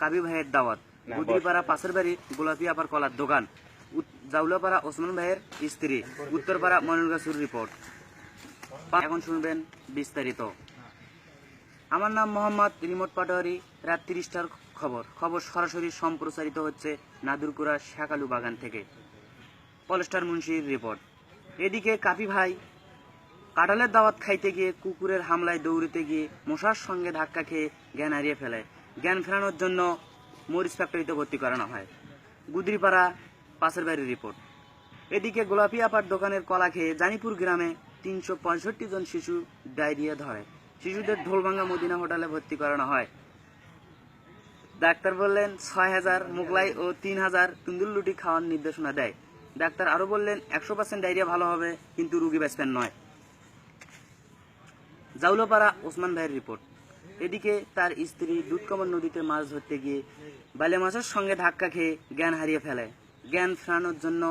কাবি ভাইয়ের দাওয়াত, গুদরিপাড়া পাশের বাড়ি গোলাপি আপার কলার দোকান, জাউলাপাড়া ওসমান ভাইয়ের স্ত্রী, উত্তরপাড়া ময়নুলগাছুর রিপোর্ট। এখন শুনবেন বিস্তারিত। আমার নাম মোহাম্মদ রিমোট পাটোয়ারি। রাত ৩০টার খবর সরাসরি সম্প্রচারিত হচ্ছে নাদুরকুড়া শাকালু বাগান থেকে। পলেস্টার মুন্সির রিপোর্ট। এদিকে কাপি ভাই কাঁঠালের দাওয়াত খাইতে গিয়ে কুকুরের হামলায় দৌড়িতে গিয়ে মশার সঙ্গে ধাক্কা খেয়ে জ্ঞান হারিয়ে ফেলে। জ্ঞান ফেরানোর জন্য মরিচ ফ্যাক্টরিতে ভর্তি করানো হয়। গুদরিপাড়া পাশের বাড়ির রিপোর্ট। এদিকে গোলাপি আপার দোকানের কলা খেয়ে জানিপুর গ্রামে ৩৬৫ জন শিশু ডায়রিয়া ধরে। শিশুদের ঢোলভাঙ্গা মদিনা হোটেলে ভর্তি করানো হয়। ডাক্তার বললেন ৬,০০০ মোগলাই ও ৩,০০০ তন্দুর লুটি খাওয়ার নির্দেশনা দেয়। ডাক্তার আরো বললেন ১০০% ডায়রিয়া ভালো হবে, কিন্তু রুগী বাঁচবেন নয়। জাউলাপাড়া ওসমান ভাইয়ের রিপোর্ট। এদিকে তার স্ত্রী দুধকমল নদীতে মাছ ধরতে গিয়ে বালে মাছের সঙ্গে ধাক্কা খেয়ে জ্ঞান হারিয়ে ফেলে। জ্ঞান ফেরানোর জন্য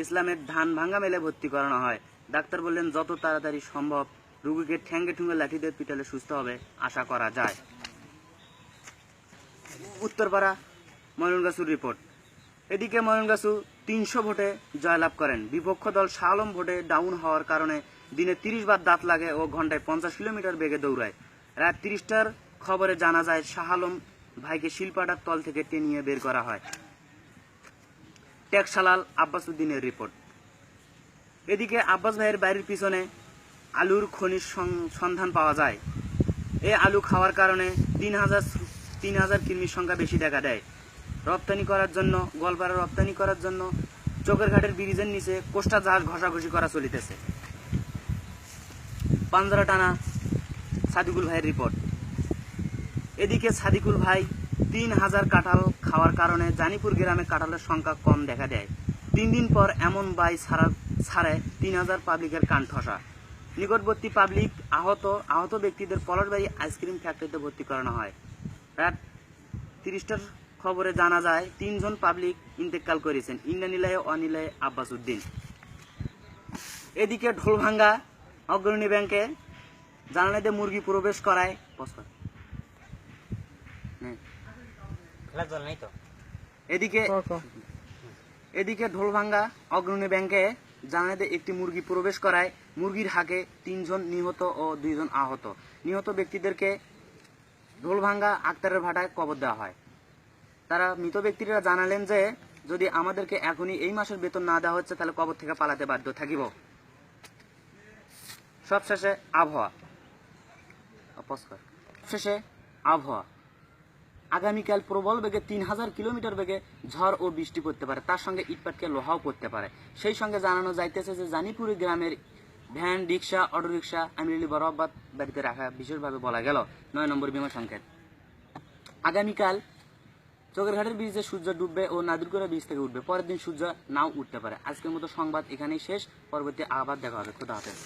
ইসলামের ধান ভাঙ্গা মেলে ভর্তি করানো হয়। ডাক্তার বললেন যত তাড়াতাড়ি সম্ভব রুগীকে ঠ্যাঙ্গে ঠুঙ্গে লাঠিদের পিটালে সুস্থ হবে আশা করা যায়। উত্তরপাড়া ময়নুলগাছুর রিপোর্ট। এদিকে ময়নুলগাছু ৩০০ ভোটে জয়লাভ করেন। বিপক্ষ দল শাহ আলম ভোটে ডাউন হওয়ার কারণে দিনে ৩০ বার দাঁত লাগে ও ঘন্টায় ৫০ কিলোমিটার বেগে দৌড়ায়। রাত ৩০টার খবরে জানা যায় শাহ আলম ভাইকে শিলপাটার তল থেকে টেনিয়ে বের করা হয়। টেকসালাল আব্বাস উদ্দিনের রিপোর্ট। এদিকে আব্বাস ভাইয়ের বাড়ির পিছনে আলুর খনির সন্ধান পাওয়া যায়। এই আলু খাওয়ার কারণে ৩,০০০ কৃমির সংখ্যা বেশি দেখা দেয়। রপ্তানি করার জন্য গোয়ালপাড়া রপ্তানি করার জন্য চোখের ঘাটের ব্রিজের নিচে কোস্টা জাহাজ ঘষাঘষি করা চলিতেছে। পাঞ্জরা টানা সাদিকুল ভাইয়ের রিপোর্ট। এদিকে সাদিকুল ভাই ৩,০০০ কাঁঠাল খাওয়ার কারণে জানিপুর গ্রামে কাঁঠালের সংখ্যা কম দেখা দেয়। ৩ দিন পর এমন বাই ছাড়ে ৩,০০০ পাবলিকের কান ঠসা। নিকটবর্তী পাবলিক আহত ব্যক্তিদের পলাশবাড়ি আইসক্রিম ফ্যাক্টরিতে ভর্তি করানো হয়। রাত ৩০টার খবরে জানা যায় ৩ জন পাবলিক ইন্তেকাল করেছেন। ইন্দ্রানীলায় অনিলায় আব্বাস উদ্দিন। এদিকে ঢোলভাঙ্গা অগ্রণী ব্যাংকে জানালাতে মুরগি প্রবেশ করায় এদিকে ঢোলভাঙ্গা অগ্রণী ব্যাংকে জানালাতে একটি মুরগি প্রবেশ করায় মুরগির হাঁকে ৩ জন নিহত ও 2 জন আহত। নিহত ব্যক্তিদেরকে ঢোলভাঙ্গা আক্তারের ভাটায় কবর দেওয়া হয়। তারা মৃত ব্যক্তিরা জানালেন যে যদি আমাদেরকে এখনই এই মাসের বেতন না দেওয়া হচ্ছে তাহলে কবর থেকে পালাতে বাধ্য থাকিব। সবশেষে আবহাওয়া আগামীকাল প্রবল বেগে ৩,০০০ কিলোমিটার বেগে ঝড় ও বৃষ্টি পড়তে পারে, তার সঙ্গে ইটপাটকে লোহাও পড়তে পারে। সেই সঙ্গে জানানো যাইতেছে যে জানিপুরি গ্রামের ভ্যান, রিক্সা, অটোরিক্সা আমিরলি বরাবর বাড়িতে রাখা বিশেষভাবে বলা গেল। ৯ নম্বর বিমা সংকেত। আগামীকাল চোখের ঘাটের ব্রিজে সূর্য ডুববে ও নাদুরকুড়া ব্রিজ থেকে উঠবে। পরের দিন সূর্য নাও উঠতে পারে। আজকের মতো সংবাদ এখানেই শেষ। পরবর্তী আবার দেখা হবে। খোদা হাফেজ।